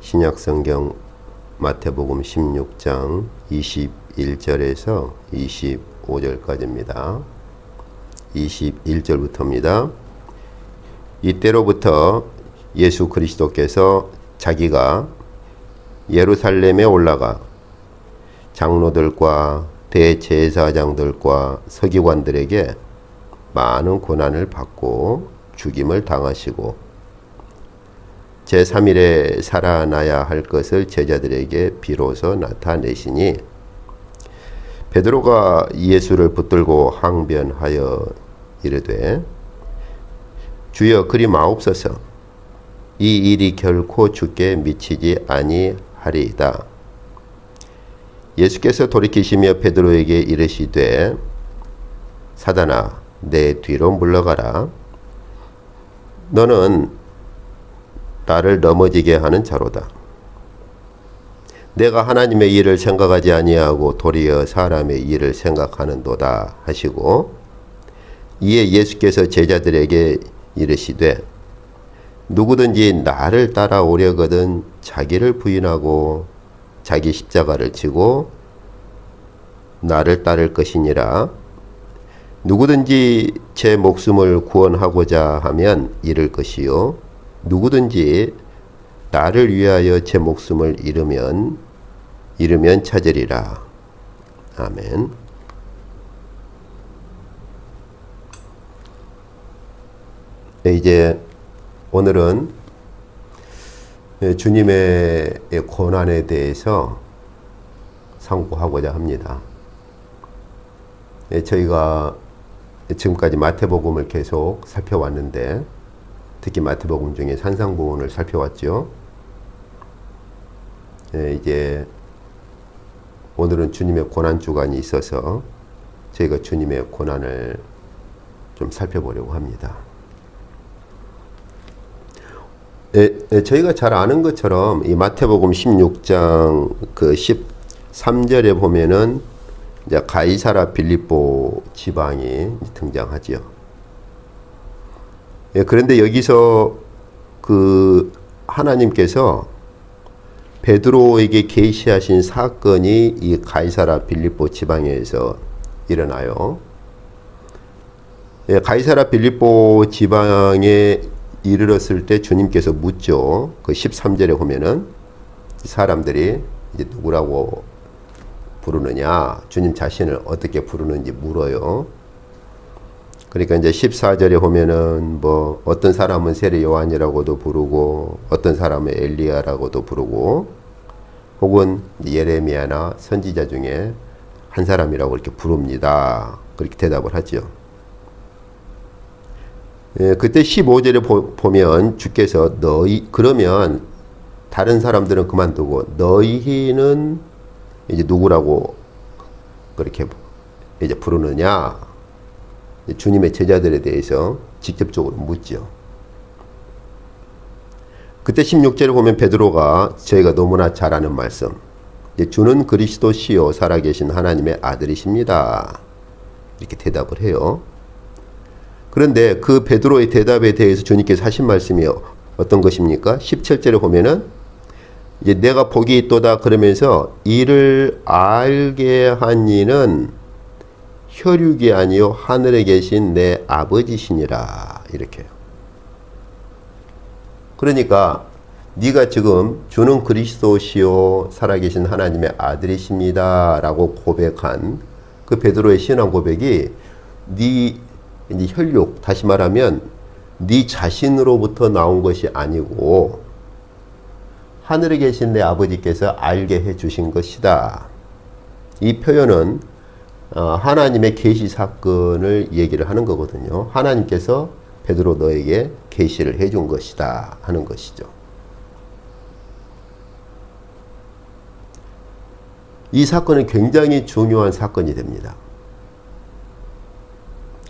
신약성경 마태복음 16장 21절에서 25절까지입니다. 21절부터입니다. 이때로부터 예수 그리스도께서 자기가 예루살렘에 올라가 장로들과 대제사장들과 서기관들에게 많은 고난을 받고 죽임을 당하시고 제3일에 살아나야 할 것을 제자들에게 비로소 나타내시니 베드로가 예수를 붙들고 항변하여 이르되 주여 그리 마옵소서 이 일이 결코 주께 미치지 아니하리이다. 예수께서 돌이키시며 베드로에게 이르시되 사단아 내 뒤로 물러가라. 너는 나를 넘어지게 하는 자로다. 내가 하나님의 일을 생각하지 아니하고 도리어 사람의 일을 생각하는도다 하시고 이에 예수께서 제자들에게 이르시되 누구든지 나를 따라오려거든 자기를 부인하고 자기 십자가를 지고 나를 따를 것이니라. 누구든지 제 목숨을 구원하고자 하면 잃을 것이요 누구든지 나를 위하여 제 목숨을 잃으면 찾으리라. 아멘. 네, 이제 오늘은 주님의 고난에 대해서 상고하고자 합니다. 저희가 지금까지 마태복음을 계속 살펴왔는데 특히 마태복음 중에 산상보훈을 살펴왔죠. 이제 오늘은 주님의 고난 주간이 있어서 저희가 주님의 고난을 좀 살펴보려고 합니다. 저희가 잘 아는 것처럼 이 마태복음 16장 그 13절에 보면은 이제 가이사라 빌립보 지방이 등장하지요. 그런데 여기서 그 하나님께서 베드로에게 계시하신 사건이 이 가이사라 빌립보 지방에서 일어나요. 가이사라 빌립보 지방에 이르렀을 때 주님께서 묻죠. 그 13절에 보면은 사람들이 이제 누구라고 부르느냐, 주님 자신을 어떻게 부르는지 물어요. 그러니까 이제 14절에 보면은 뭐 어떤 사람은 세례 요한이라고도 부르고 어떤 사람은 엘리야라고도 부르고 혹은 예레미야나 선지자 중에 한 사람이라고 이렇게 부릅니다. 그렇게 대답을 하죠. 그때 15절에 보면 주께서 그러면 다른 사람들은 그만두고 너희는 이제 누구라고 그렇게 이제 부르느냐? 주님의 제자들에 대해서 직접적으로 묻죠. 그때 16절에 보면 베드로가 저희가 너무나 잘 아는 말씀, 주는 그리스도시요 살아계신 하나님의 아들이십니다. 이렇게 대답을 해요. 그런데 그 베드로의 대답에 대해서 주님께서 하신 말씀이 어떤 것입니까? 17절에 보면은 이제 내가 복이 있도다 그러면서 이를 알게 한 이는 혈육이 아니요 하늘에 계신 내 아버지시니라. 이렇게요. 그러니까 네가 지금 주는 그리스도시요 살아계신 하나님의 아들이십니다 라고 고백한 그 베드로의 신앙 고백이 네 이제 혈육, 다시 말하면 네 자신으로부터 나온 것이 아니고 하늘에 계신 내 아버지께서 알게 해 주신 것이다. 이 표현은 하나님의 계시 사건을 얘기를 하는 거거든요. 하나님께서 베드로 너에게 계시를 해준 것이다 하는 것이죠. 이 사건은 굉장히 중요한 사건이 됩니다.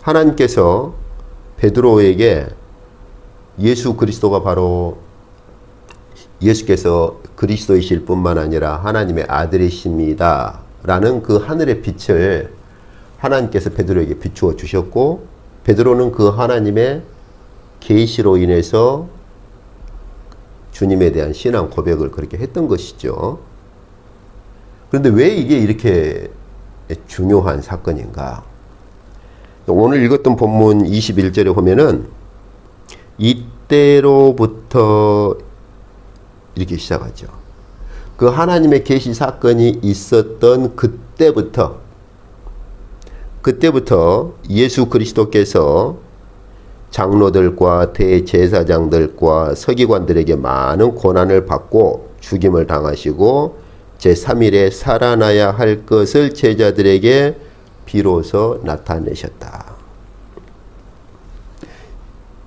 하나님께서 베드로에게 예수 그리스도가 바로 예수께서 그리스도이실 뿐만 아니라 하나님의 아들이십니다 라는 그 하늘의 빛을 하나님께서 베드로에게 비추어 주셨고 베드로는 그 하나님의 계시로 인해서 주님에 대한 신앙 고백을 그렇게 했던 것이죠. 그런데 왜 이게 이렇게 중요한 사건인가? 오늘 읽었던 본문 21절에 보면은 이때로부터 이렇게 시작하죠. 그 하나님의 계시 사건이 있었던 그때부터 예수 그리스도께서 장로들과 대제사장들과 서기관들에게 많은 고난을 받고 죽임을 당하시고 제3일에 살아나야 할 것을 제자들에게 비로소 나타내셨다.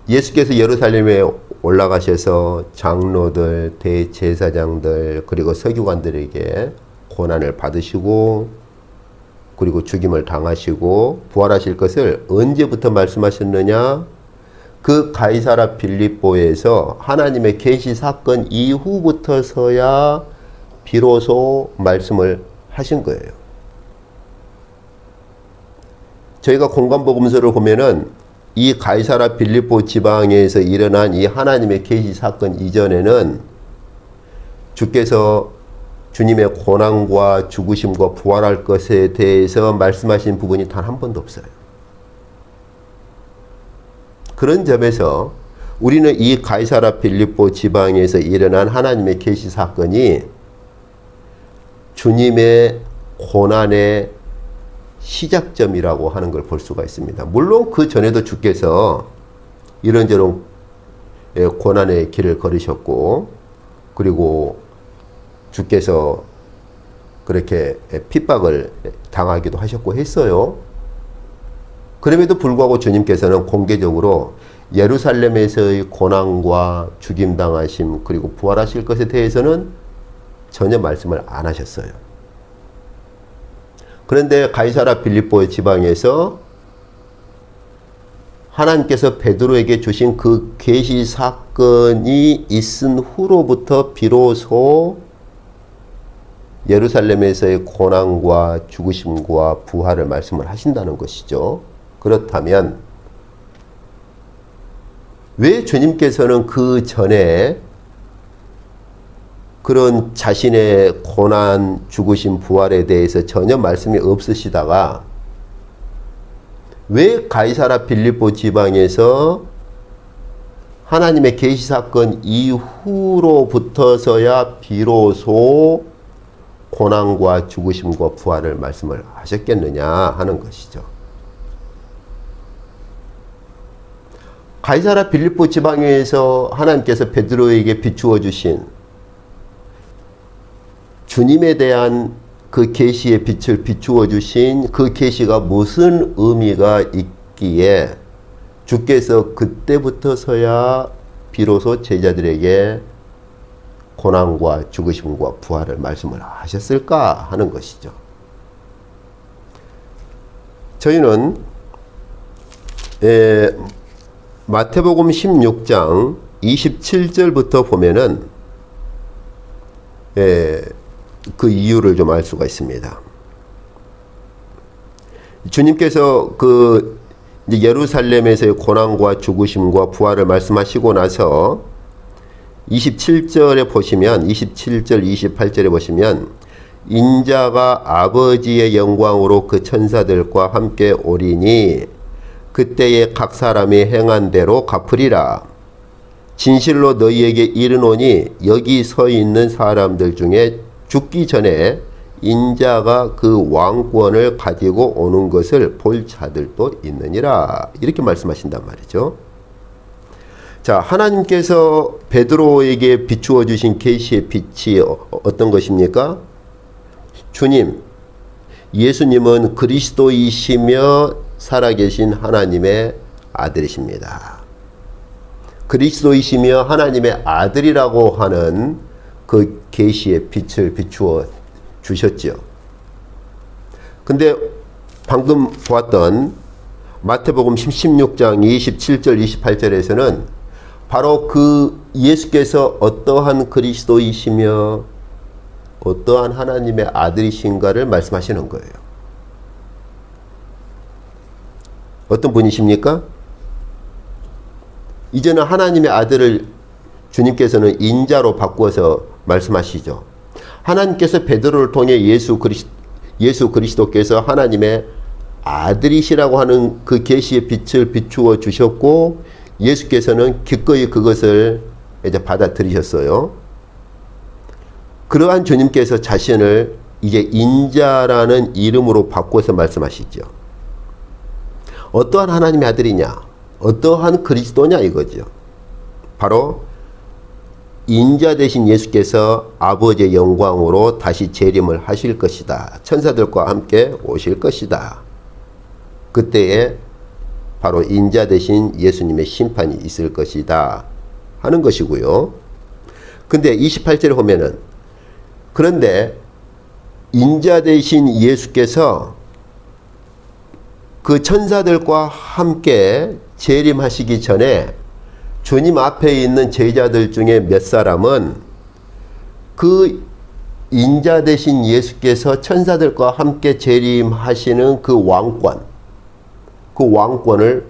예수께서 예루살렘에 올라가셔서 장로들, 대제사장들 그리고 서기관들에게 고난을 받으시고 그리고 죽임을 당하시고 부활하실 것을 언제부터 말씀하셨느냐? 그 가이사라 빌립보에서 하나님의 계시 사건 이후부터서야 비로소 말씀을 하신 거예요. 저희가 공관복음서를 보면은 이 가이사라 빌립보 지방에서 일어난 이 하나님의 계시 사건 이전에는 주께서 주님의 고난과 죽으심과 부활할 것에 대해서 말씀하신 부분이 단 한 번도 없어요. 그런 점에서 우리는 이 가이사라 빌립보 지방에서 일어난 하나님의 계시 사건이 주님의 고난의 시작점이라고 하는 걸 볼 수가 있습니다. 물론 그 전에도 주께서 이런저런 고난의 길을 걸으셨고 그리고 주께서 그렇게 핍박을 당하기도 하셨고 했어요. 그럼에도 불구하고 주님께서는 공개적으로 예루살렘에서의 고난과 죽임당하심 그리고 부활하실 것에 대해서는 전혀 말씀을 안 하셨어요. 그런데 가이사라 빌립보 지방에서 하나님께서 베드로에게 주신 그 계시 사건이 있은 후로부터 비로소 예루살렘에서의 고난과 죽으심과 부활을 말씀을 하신다는 것이죠. 그렇다면 왜 주님께서는 그 전에 그런 자신의 고난, 죽으심, 부활에 대해서 전혀 말씀이 없으시다가 왜 가이사라 빌립보 지방에서 하나님의 계시 사건 이후로부터서야 비로소 고난과 죽으심과 부활을 말씀을 하셨겠느냐 하는 것이죠. 가이사라 빌립보 지방에서 하나님께서 베드로에게 비추어 주신 주님에 대한 그 계시의 빛을 비추어 주신 그 계시가 무슨 의미가 있기에 주께서 그때부터서야 비로소 제자들에게 고난과 죽으심과 부활을 말씀을 하셨을까 하는 것이죠. 저희는 마태복음 16장 27절부터 보면은 그 이유를 좀 알 수가 있습니다. 주님께서 그 이제 예루살렘에서의 고난과 죽으심과 부활을 말씀하시고 나서 27절에 보시면 27절 28절에 보시면 인자가 아버지의 영광으로 그 천사들과 함께 오리니 그때에 각 사람이 행한 대로 갚으리라. 진실로 너희에게 이르노니 여기 서 있는 사람들 중에 죽기 전에 인자가 그 왕권을 가지고 오는 것을 볼 자들도 있느니라. 이렇게 말씀하신단 말이죠. 자, 하나님께서 베드로에게 비추어 주신 계시의 빛이 어떤 것입니까? 주님, 예수님은 그리스도이시며 살아계신 하나님의 아들이십니다. 그리스도이시며 하나님의 아들이라고 하는 그 계시의 빛을 비추어 주셨지요. 근데 방금 보았던 마태복음 16장 27절 28절에서는 바로 그 예수께서 어떠한 그리스도이시며 어떠한 하나님의 아들이신가를 말씀하시는 거예요. 어떤 분이십니까? 이제는 하나님의 아들을 주님께서는 인자로 바꾸어서 말씀하시죠. 하나님께서 베드로를 통해 예수 그리스도께서 하나님의 아들이시라고 하는 그 계시의 빛을 비추어 주셨고, 예수께서는 기꺼이 그것을 이제 받아들이셨어요. 그러한 주님께서 자신을 이제 인자라는 이름으로 바꿔서 말씀하시죠. 어떠한 하나님의 아들이냐, 어떠한 그리스도냐 이거죠. 바로 인자 되신 예수께서 아버지의 영광으로 다시 재림을 하실 것이다. 천사들과 함께 오실 것이다. 그때에 바로 인자 되신 예수님의 심판이 있을 것이다 하는 것이고요. 근데 28절에 보면은, 그런데 인자 되신 예수께서 그 천사들과 함께 재림하시기 전에 주님 앞에 있는 제자들 중에 몇 사람은 그 인자 되신 예수께서 천사들과 함께 재림하시는 그 왕권을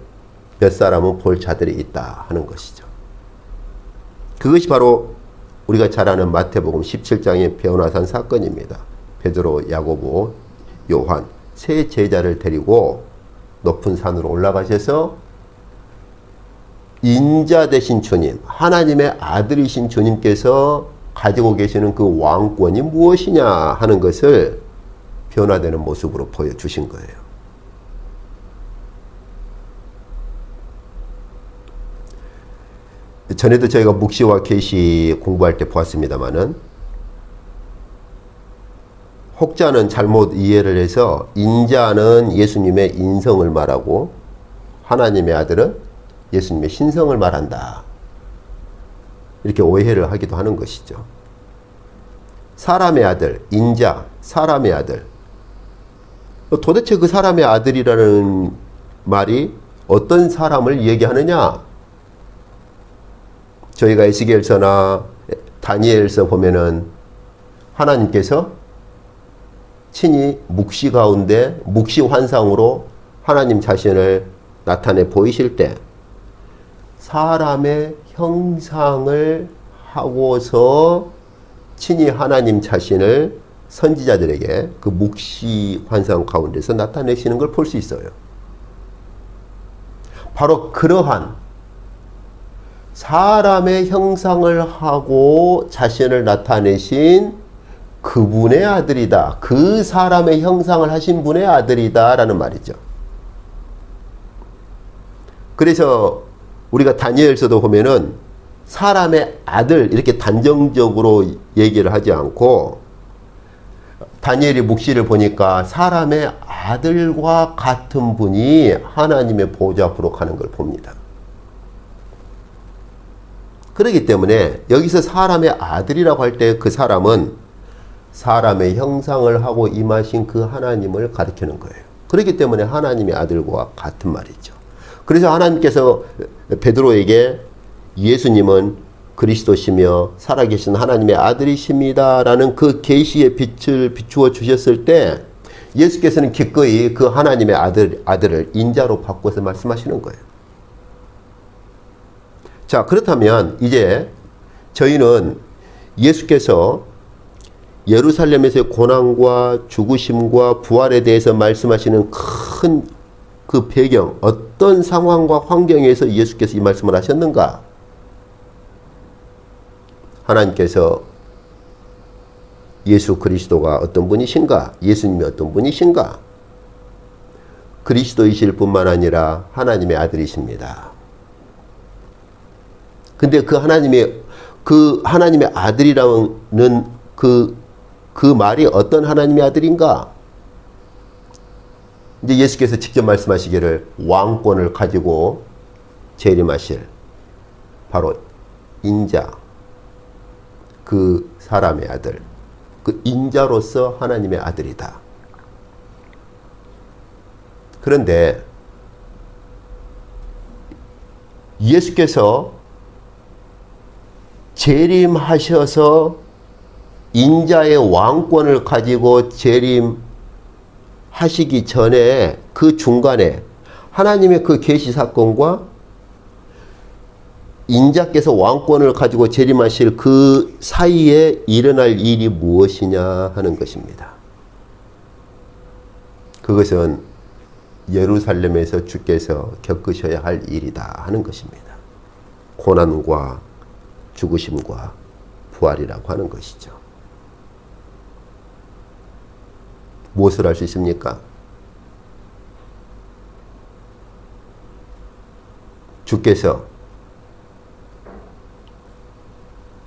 몇 사람은 볼 자들이 있다 하는 것이죠. 그것이 바로 우리가 잘 아는 마태복음 17장의 변화산 사건입니다. 베드로, 야고보, 요한 세 제자를 데리고 높은 산으로 올라가셔서 인자 되신 주님, 하나님의 아들이신 주님께서 가지고 계시는 그 왕권이 무엇이냐 하는 것을 변화되는 모습으로 보여주신 거예요. 전에도 저희가 묵시와 계시 공부할 때 보았습니다마는, 혹자는 잘못 이해를 해서 인자는 예수님의 인성을 말하고 하나님의 아들은 예수님의 신성을 말한다, 이렇게 오해를 하기도 하는 것이죠. 사람의 아들, 인자, 사람의 아들. 도대체 그 사람의 아들이라는 말이 어떤 사람을 얘기하느냐? 저희가 에스겔서나 다니엘서 보면은 하나님께서 친히 묵시 가운데 묵시 환상으로 하나님 자신을 나타내 보이실 때 사람의 형상을 하고서 친히 하나님 자신을 선지자들에게 그 묵시 환상 가운데서 나타내시는 걸 볼 수 있어요. 바로 그러한 사람의 형상을 하고 자신을 나타내신 그분의 아들이다. 그 사람의 형상을 하신 분의 아들이다 라는 말이죠. 그래서 우리가 다니엘서도 보면은 사람의 아들 이렇게 단정적으로 얘기를 하지 않고, 다니엘이 묵시를 보니까 사람의 아들과 같은 분이 하나님의 보좌 앞으로 가는 걸 봅니다. 그렇기 때문에 여기서 사람의 아들이라고 할 때 그 사람은 사람의 형상을 하고 임하신 그 하나님을 가리키는 거예요. 그렇기 때문에 하나님의 아들과 같은 말이죠. 그래서 하나님께서 베드로에게 예수님은 그리스도시며 살아계신 하나님의 아들이십니다 라는 그 계시의 빛을 비추어 주셨을 때, 예수께서는 기꺼이 그 하나님의 아들을 인자로 바꿔서 말씀하시는 거예요. 자, 그렇다면 이제 저희는 예수께서 예루살렘에서의 고난과 죽으심과 부활에 대해서 말씀하시는 큰 그 배경, 어떤 상황과 환경에서 예수께서 이 말씀을 하셨는가? 하나님께서 예수 그리스도가 어떤 분이신가? 예수님이 어떤 분이신가? 그리스도이실 뿐만 아니라 하나님의 아들이십니다. 근데 그 하나님의 아들이라는 그 말이 어떤 하나님의 아들인가? 이제 예수께서 직접 말씀하시기를 왕권을 가지고 재림하실 바로 인자, 그 사람의 아들, 그 인자로서 하나님의 아들이다. 그런데 예수께서 재림하셔서 인자의 왕권을 가지고 재림하시기 전에 그 중간에 하나님의 그 계시 사건과 인자께서 왕권을 가지고 재림하실 그 사이에 일어날 일이 무엇이냐 하는 것입니다. 그것은 예루살렘에서 주께서 겪으셔야 할 일이다 하는 것입니다. 고난과 죽으심과 부활이라고 하는 것이죠. 무엇을 할 수 있습니까? 주께서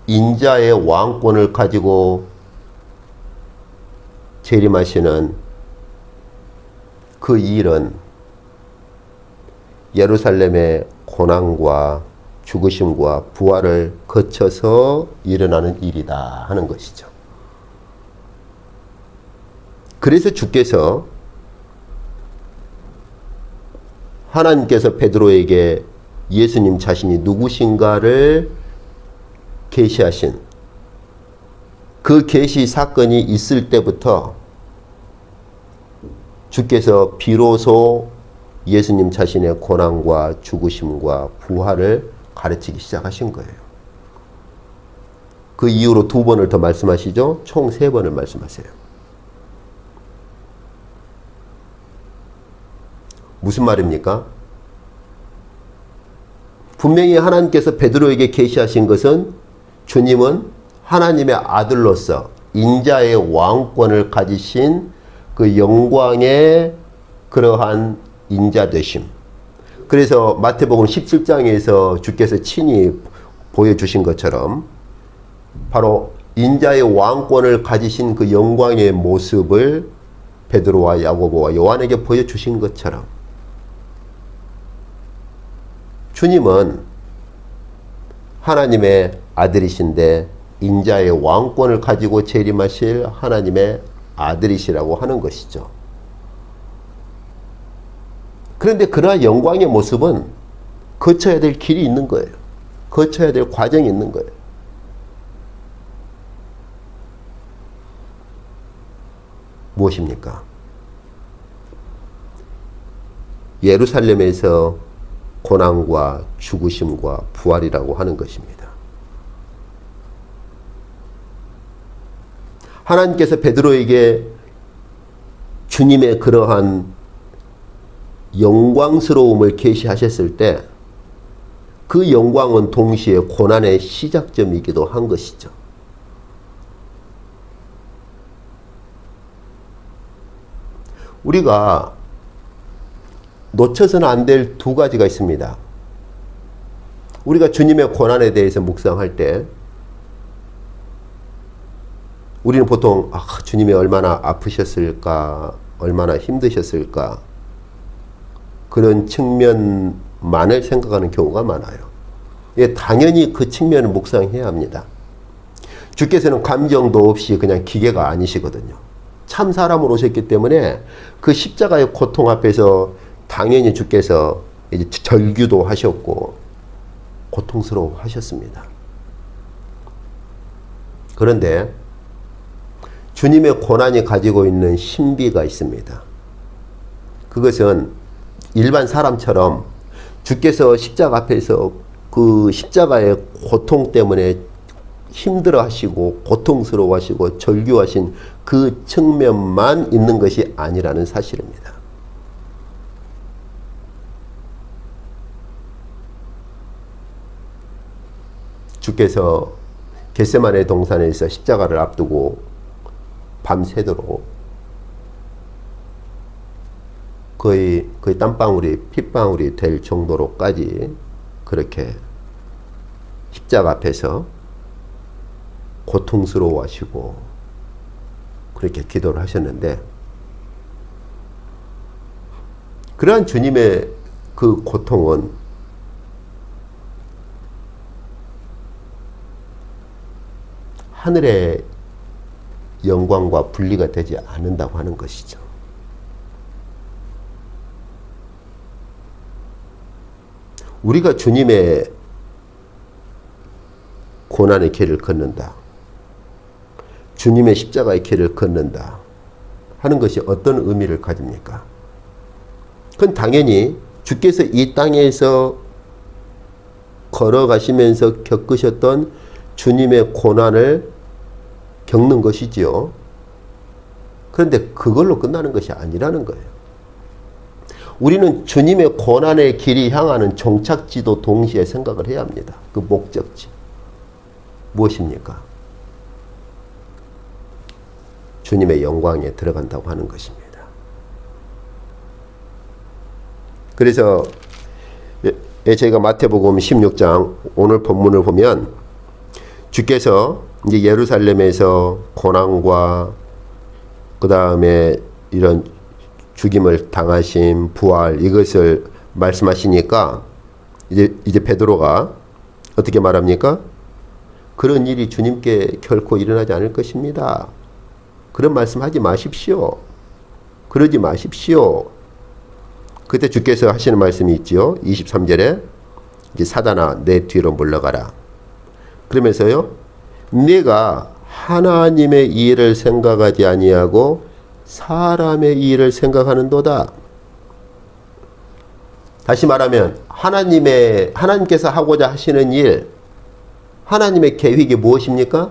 인자의 왕권을 가지고 재림하시는 그 일은 예루살렘의 고난과 죽으심과 부활을 거쳐서 일어나는 일이다 하는 것이죠. 그래서 주께서 하나님께서 베드로에게 예수님 자신이 누구신가를 계시하신 그 계시 사건이 있을 때부터 주께서 비로소 예수님 자신의 고난과 죽으심과 부활을 가르치기 시작하신 거예요. 그 이후로 2번을 더 말씀하시죠. 총 3번을 말씀하세요. 무슨 말입니까? 분명히 하나님께서 베드로에게 계시하신 것은 주님은 하나님의 아들로서 인자의 왕권을 가지신 그 영광의 그러한 인자되심. 그래서 마태복음 17장에서 주께서 친히 보여주신 것처럼 바로 인자의 왕권을 가지신 그 영광의 모습을 베드로와 야고보와 요한에게 보여주신 것처럼 주님은 하나님의 아들이신데 인자의 왕권을 가지고 재림하실 하나님의 아들이시라고 하는 것이죠. 그런데 그러한 영광의 모습은 거쳐야 될 길이 있는 거예요. 거쳐야 될 과정이 있는 거예요. 무엇입니까? 예루살렘에서 고난과 죽으심과 부활이라고 하는 것입니다. 하나님께서 베드로에게 주님의 그러한 영광스러움을 계시하셨을 때 그 영광은 동시에 고난의 시작점이기도 한 것이죠. 우리가 놓쳐서는 안 될 2가지가 있습니다. 우리가 주님의 고난에 대해서 묵상할 때 우리는 보통 주님이 얼마나 아프셨을까, 얼마나 힘드셨을까 그런 측면만을 생각하는 경우가 많아요. 예, 당연히 그 측면을 묵상해야 합니다. 주께서는 감정도 없이 그냥 기계가 아니시거든요. 참 사람으로 오셨기 때문에 그 십자가의 고통 앞에서 당연히 주께서 이제 절규도 하셨고 고통스러워 하셨습니다. 그런데 주님의 고난이 가지고 있는 신비가 있습니다. 그것은 일반 사람처럼 주께서 십자가 앞에서 그 십자가의 고통 때문에 힘들어 하시고 고통스러워 하시고 절규하신 그 측면만 있는 것이 아니라는 사실입니다. 주께서 겟세마네 동산에서 십자가를 앞두고 밤새도록 거의 땀방울이 핏방울이 될 정도로까지 그렇게 십자가 앞에서 고통스러워 하시고 그렇게 기도를 하셨는데 그러한 주님의 그 고통은 하늘의 영광과 분리가 되지 않는다고 하는 것이죠. 우리가 주님의 고난의 길을 걷는다. 주님의 십자가의 길을 걷는다. 하는 것이 어떤 의미를 가집니까? 그건 당연히 주께서 이 땅에서 걸어가시면서 겪으셨던 주님의 고난을 겪는 것이지요. 그런데 그걸로 끝나는 것이 아니라는 거예요. 우리는 주님의 고난의 길이 향하는 종착지도 동시에 생각을 해야 합니다. 그 목적지. 무엇입니까? 주님의 영광에 들어간다고 하는 것입니다. 그래서 저희가 마태복음 16장 오늘 본문을 보면 주께서 이제 예루살렘에서 고난과 그 다음에 이런 죽임을 당하심, 부활 이것을 말씀하시니까 이제 베드로가 어떻게 말합니까? 그런 일이 주님께 결코 일어나지 않을 것입니다. 그런 말씀하지 마십시오. 그러지 마십시오. 그때 주께서 하시는 말씀이 있지요. 23절에 이제 사단아 내 뒤로 물러가라. 그러면서요. 내가 하나님의 일을 생각하지 아니하고 사람의 일을 생각하는도다. 다시 말하면 하나님께서 하고자 하시는 일, 하나님의 계획이 무엇입니까?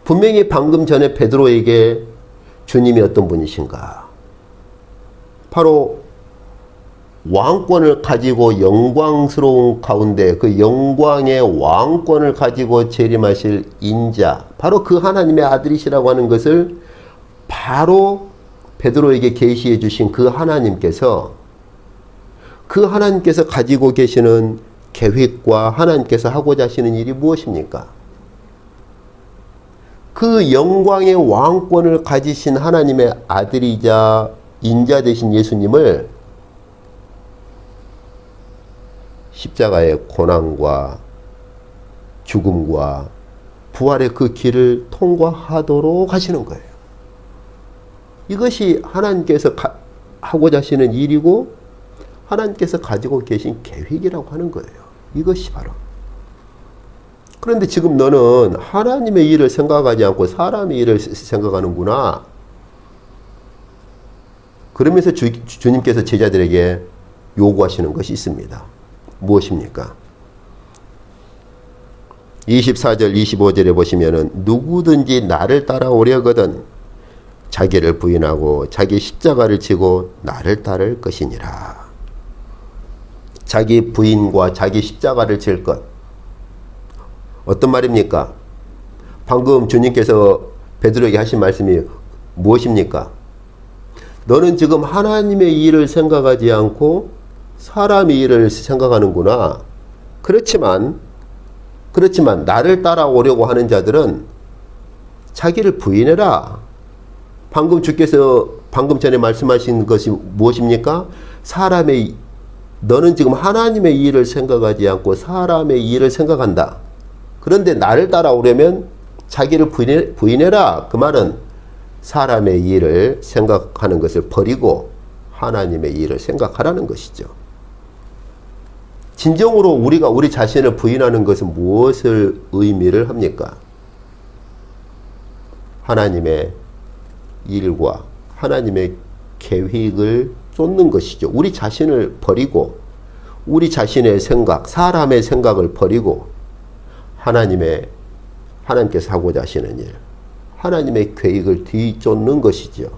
분명히 방금 전에 베드로에게 주님이 어떤 분이신가? 바로 왕권을 가지고 영광스러운 가운데 그 영광의 왕권을 가지고 재림하실 인자, 바로 그 하나님의 아들이시라고 하는 것을 바로 베드로에게 계시해 주신 그 하나님께서 가지고 계시는 계획과 하나님께서 하고자 하시는 일이 무엇입니까? 그 영광의 왕권을 가지신 하나님의 아들이자 인자 되신 예수님을 십자가의 고난과 죽음과 부활의 그 길을 통과하도록 하시는 거예요. 이것이 하나님께서 하고자 하시는 일이고 하나님께서 가지고 계신 계획이라고 하는 거예요. 이것이 바로. 그런데 지금 너는 하나님의 일을 생각하지 않고 사람의 일을 생각하는구나. 그러면서 주님께서 제자들에게 요구하시는 것이 있습니다. 무엇입니까? 24절 25절에 보시면은 누구든지 나를 따라오려거든 자기를 부인하고 자기 십자가를 지고 나를 따를 것이니라. 자기 부인과 자기 십자가를 질 것. 어떤 말입니까? 방금 주님께서 베드로에게 하신 말씀이 무엇입니까? 너는 지금 하나님의 일을 생각하지 않고 사람의 일을 생각하는구나. 그렇지만 나를 따라오려고 하는 자들은 자기를 부인해라. 방금 전에 말씀하신 것이 무엇입니까? 너는 지금 하나님의 일을 생각하지 않고 사람의 일을 생각한다. 그런데 나를 따라오려면 자기를 부인해라. 그 말은 사람의 일을 생각하는 것을 버리고 하나님의 일을 생각하라는 것이죠. 진정으로 우리가 우리 자신을 부인하는 것은 무엇을 의미를 합니까? 하나님의 일과 하나님의 계획을 쫓는 것이죠. 우리 자신을 버리고 우리 자신의 생각, 사람의 생각을 버리고 하나님께서 하고자 하시는 일, 하나님의 계획을 뒤쫓는 것이죠.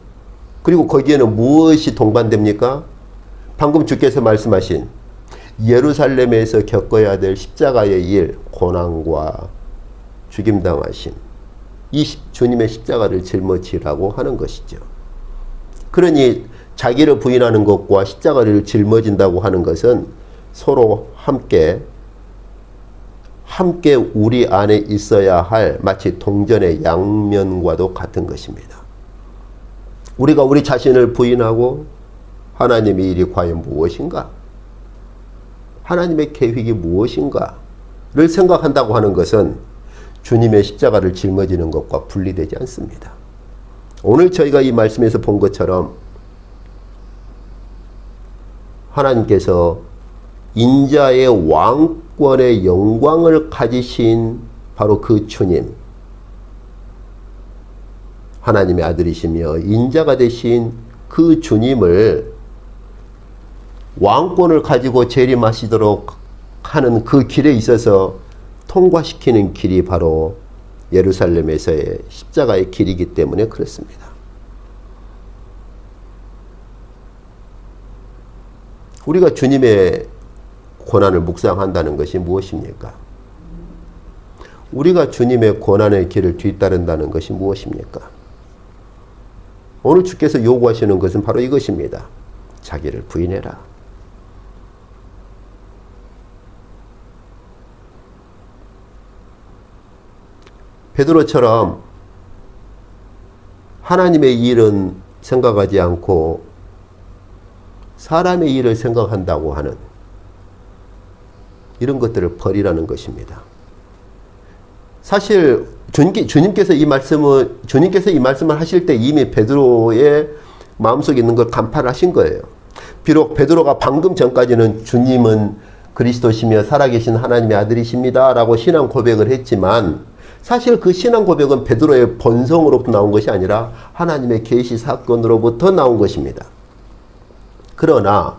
그리고 거기에는 무엇이 동반됩니까? 방금 주께서 말씀하신 예루살렘에서 겪어야 될 십자가의 일, 고난과 죽임당하심, 이 주님의 십자가를 짊어지라고 하는 것이죠. 그러니 자기를 부인하는 것과 십자가를 짊어진다고 하는 것은 서로 함께 우리 안에 있어야 할 마치 동전의 양면과도 같은 것입니다. 우리가 우리 자신을 부인하고 하나님의 일이 과연 무엇인가? 하나님의 계획이 무엇인가를 생각한다고 하는 것은 주님의 십자가를 짊어지는 것과 분리되지 않습니다. 오늘 저희가 이 말씀에서 본 것처럼 하나님께서 인자의 왕권의 영광을 가지신 바로 그 주님, 하나님의 아들이시며 인자가 되신 그 주님을 왕권을 가지고 재림하시도록 하는 그 길에 있어서 통과시키는 길이 바로 예루살렘에서의 십자가의 길이기 때문에 그렇습니다. 우리가 주님의 고난을 묵상한다는 것이 무엇입니까? 우리가 주님의 고난의 길을 뒤따른다는 것이 무엇입니까? 오늘 주께서 요구하시는 것은 바로 이것입니다. 자기를 부인해라. 베드로처럼 하나님의 일은 생각하지 않고 사람의 일을 생각한다고 하는 이런 것들을 버리라는 것입니다. 사실 주님께서 이 말씀을 하실 때 이미 베드로의 마음속에 있는 걸 간파를 하신 거예요. 비록 베드로가 방금 전까지는 주님은 그리스도시며 살아계신 하나님의 아들이십니다 라고 신앙 고백을 했지만 사실 그 신앙 고백은 베드로의 본성으로부터 나온 것이 아니라 하나님의 계시 사건으로부터 나온 것입니다. 그러나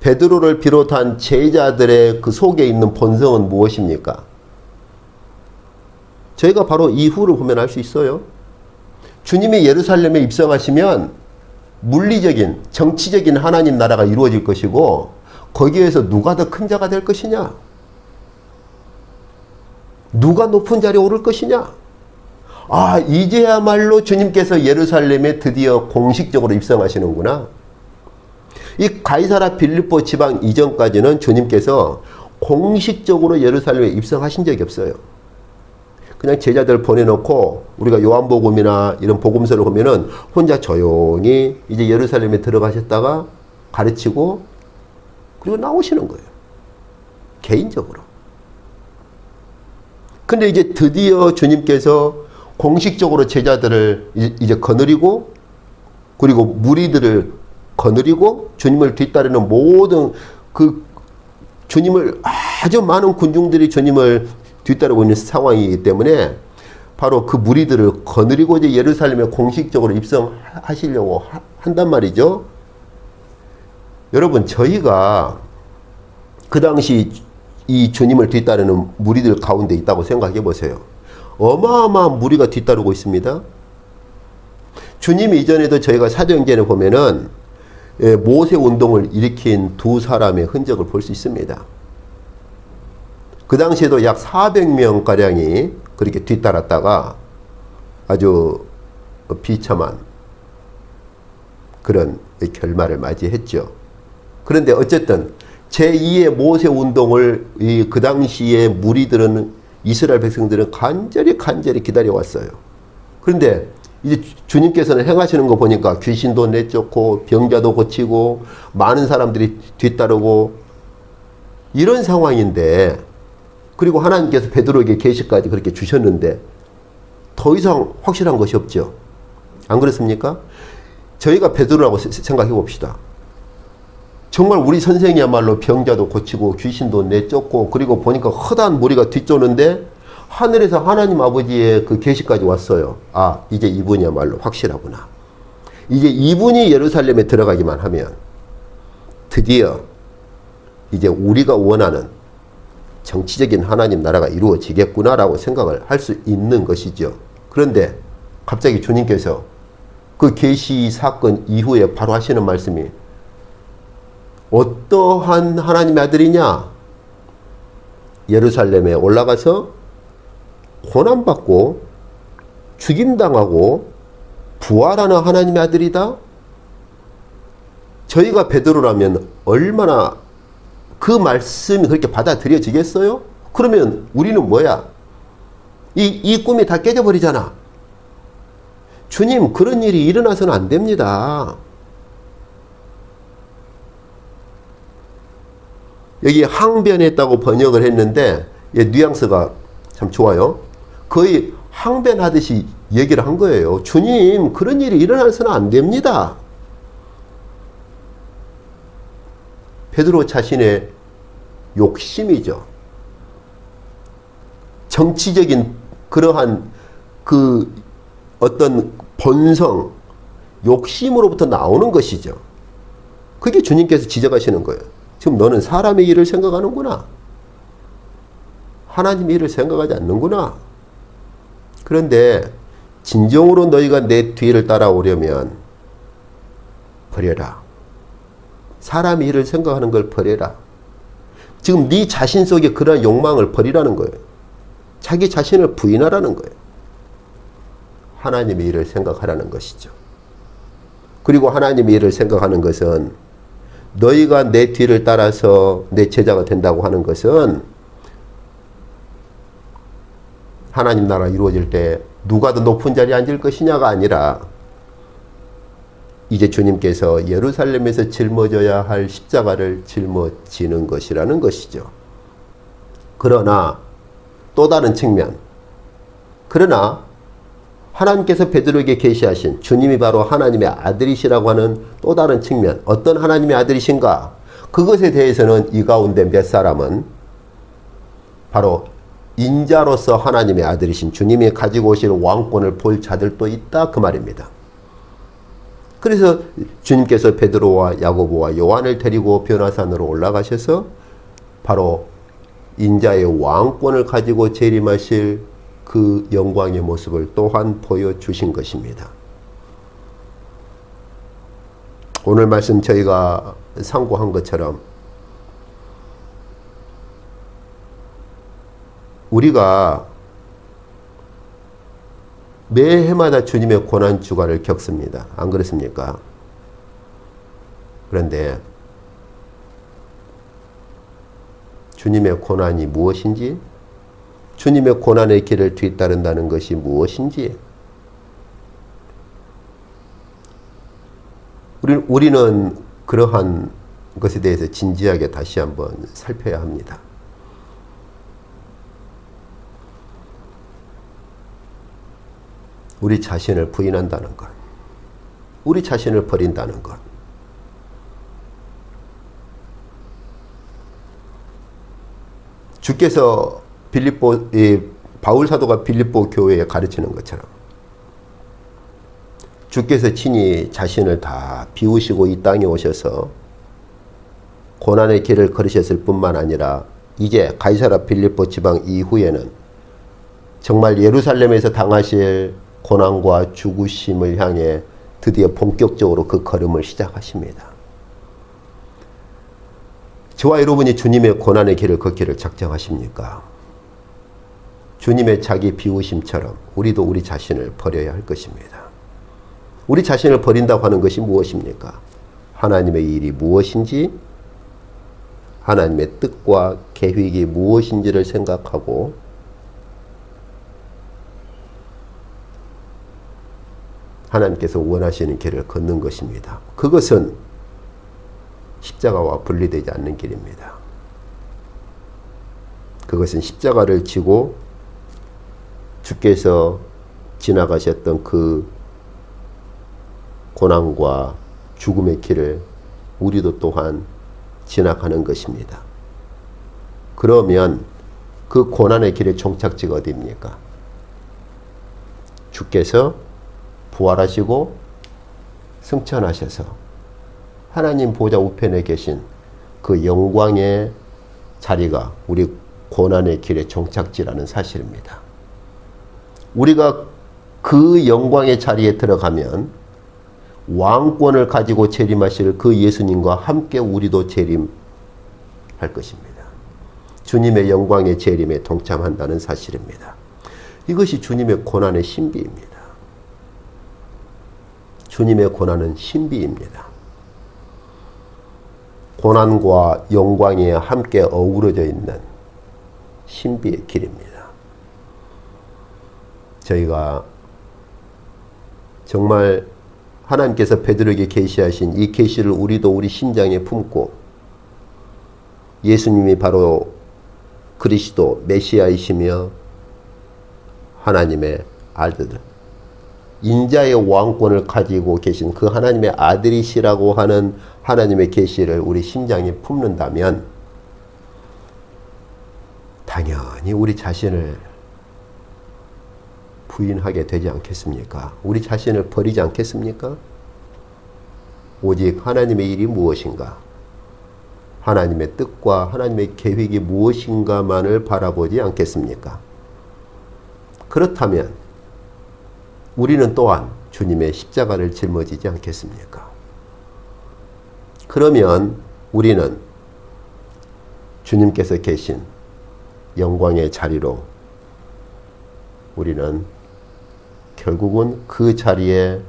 베드로를 비롯한 제자들의 그 속에 있는 본성은 무엇입니까? 저희가 바로 이후를 보면 알 수 있어요. 주님이 예루살렘에 입성하시면 물리적인, 정치적인 하나님 나라가 이루어질 것이고 거기에서 누가 더 큰 자가 될 것이냐? 누가 높은 자리에 오를 것이냐? 아, 이제야말로 주님께서 예루살렘에 드디어 공식적으로 입성하시는구나. 이 가이사라 빌립보 지방 이전까지는 주님께서 공식적으로 예루살렘에 입성하신 적이 없어요. 그냥 제자들 보내놓고 우리가 요한복음이나 이런 복음서를 보면은 혼자 조용히 이제 예루살렘에 들어가셨다가 가르치고 그리고 나오시는 거예요. 개인적으로. 근데 이제 드디어 주님께서 공식적으로 제자들을 이제 거느리고 그리고 무리들을 거느리고 주님을 뒤따르는 모든 그 주님을 아주 많은 군중들이 주님을 뒤따르고 있는 상황이기 때문에 바로 그 무리들을 거느리고 이제 예루살렘에 공식적으로 입성하시려고 한단 말이죠. 여러분, 저희가 그 당시 이 주님을 뒤따르는 무리들 가운데 있다고 생각해 보세요. 어마어마한 무리가 뒤따르고 있습니다. 주님 이전에도 저희가 사도행전에 보면은 모세 운동을 일으킨 두 사람의 흔적을 볼 수 있습니다. 그 당시에도 약 400명가량이 그렇게 뒤따랐다가 아주 비참한 그런 결말을 맞이했죠. 그런데 어쨌든 제2의 모세 운동을 그 당시에 무리들은 이스라엘 백성들은 간절히 기다려왔어요. 그런데 이제 주님께서는 행하시는 거 보니까 귀신도 내쫓고 병자도 고치고 많은 사람들이 뒤따르고 이런 상황인데 그리고 하나님께서 베드로에게 계시까지 그렇게 주셨는데 더 이상 확실한 것이 없죠. 안 그렇습니까? 저희가 베드로라고 생각해 봅시다. 정말 우리 선생이야말로 병자도 고치고 귀신도 내쫓고 그리고 보니까 허다한 무리가 뒤쫓는데 하늘에서 하나님 아버지의 그 계시까지 왔어요. 아, 이제 이분이야말로 확실하구나. 이제 이분이 예루살렘에 들어가기만 하면 드디어 이제 우리가 원하는 정치적인 하나님 나라가 이루어지겠구나라고 생각을 할 수 있는 것이죠. 그런데 갑자기 주님께서 그 계시 사건 이후에 바로 하시는 말씀이 어떠한 하나님의 아들이냐? 예루살렘에 올라가서 고난받고 죽임당하고 부활하는 하나님의 아들이다? 저희가 베드로라면 얼마나 그 말씀이 그렇게 받아들여지겠어요? 그러면 우리는 뭐야? 이 꿈이 다 깨져버리잖아. 주님, 그런 일이 일어나서는 안 됩니다. 여기 항변했다고 번역을 했는데 뉘앙스가 참 좋아요. 거의 항변하듯이 얘기를 한 거예요. 주님, 그런 일이 일어나서는 안 됩니다. 베드로 자신의 욕심이죠. 정치적인 그러한 그 어떤 본성, 욕심으로부터 나오는 것이죠. 그게 주님께서 지적하시는 거예요. 지금 너는 사람의 일을 생각하는구나. 하나님 일을 생각하지 않는구나. 그런데 진정으로 너희가 내 뒤를 따라오려면 버려라. 사람 일을 생각하는 걸 버려라. 지금 네 자신 속에 그런 욕망을 버리라는 거예요. 자기 자신을 부인하라는 거예요. 하나님의 일을 생각하라는 것이죠. 그리고 하나님의 일을 생각하는 것은 너희가 내 뒤를 따라서 내 제자가 된다고 하는 것은 하나님 나라 이루어질 때 누가 더 높은 자리에 앉을 것이냐가 아니라 이제 주님께서 예루살렘에서 짊어져야 할 십자가를 짊어지는 것이라는 것이죠. 그러나 또 다른 측면, 그러나 하나님께서 베드로에게 계시하신 주님이 바로 하나님의 아들이시라고 하는 또 다른 측면, 어떤 하나님의 아들이신가? 그것에 대해서는 이 가운데 몇 사람은 바로 인자로서 하나님의 아들이신 주님이 가지고 오실 왕권을 볼 자들도 있다, 그 말입니다. 그래서 주님께서 베드로와 야고보와 요한을 데리고 변화산으로 올라가셔서 바로 인자의 왕권을 가지고 재림하실 그 영광의 모습을 또한 보여주신 것입니다. 오늘 말씀 저희가 상고한 것처럼 우리가 매해마다 주님의 고난주간을 겪습니다. 안 그렇습니까? 그런데 주님의 고난이 무엇인지, 주님의 고난의 길을 뒤따른다는 것이 무엇인지, 우리는 그러한 것에 대해서 진지하게 다시 한번 살펴야 합니다. 우리 자신을 부인한다는 것, 우리 자신을 버린다는 것, 주께서 바울 사도가 빌립보 교회에 가르치는 것처럼 주께서 친히 자신을 다 비우시고 이 땅에 오셔서 고난의 길을 걸으셨을 뿐만 아니라 이제 가이사랴 빌립보 지방 이후에는 정말 예루살렘에서 당하실 고난과 죽으심을 향해 드디어 본격적으로 그 걸음을 시작하십니다. 저와 여러분이 주님의 고난의 길을 걷기를 작정하십니까? 주님의 자기 비우심처럼 우리도 우리 자신을 버려야 할 것입니다. 우리 자신을 버린다고 하는 것이 무엇입니까? 하나님의 일이 무엇인지, 하나님의 뜻과 계획이 무엇인지를 생각하고 하나님께서 원하시는 길을 걷는 것입니다. 그것은 십자가와 분리되지 않는 길입니다. 그것은 십자가를 지고 주께서 지나가셨던 그 고난과 죽음의 길을 우리도 또한 지나가는 것입니다. 그러면 그 고난의 길의 종착지가 어디입니까? 주께서 부활하시고 승천하셔서 하나님 보좌 우편에 계신 그 영광의 자리가 우리 고난의 길의 종착지라는 사실입니다. 우리가 그 영광의 자리에 들어가면 왕권을 가지고 재림하실 그 예수님과 함께 우리도 재림할 것입니다. 주님의 영광의 재림에 동참한다는 사실입니다. 이것이 주님의 고난의 신비입니다. 주님의 고난은 신비입니다. 고난과 영광이 함께 어우러져 있는 신비의 길입니다. 저희가 정말 하나님께서 베드로에게 계시하신 이 계시를 우리도 우리 심장에 품고 예수님이 바로 그리스도 메시아이시며 하나님의 아들, 인자의 왕권을 가지고 계신 그 하나님의 아들이시라고 하는 하나님의 계시를 우리 심장에 품는다면 당연히 우리 자신을 부인하게 되지 않겠습니까? 우리 자신을 버리지 않겠습니까? 오직 하나님의 일이 무엇인가? 하나님의 뜻과 하나님의 계획이 무엇인가만을 바라보지 않겠습니까? 그렇다면 우리는 또한 주님의 십자가를 짊어지지 않겠습니까? 그러면 우리는 주님께서 계신 영광의 자리로 우리는 결국은 그 자리에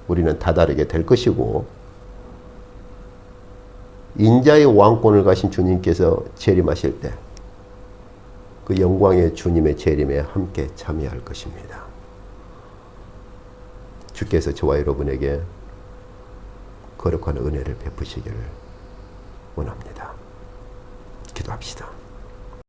우리는 다다르게 될 것이고, 인자의 왕권을 가신 주님께서 재림하실 때 그 영광의 주님의 재림에 함께 참여할 것입니다. 주께서 저와 여러분에게 거룩한 은혜를 베푸시기를 원합니다. 기도합시다.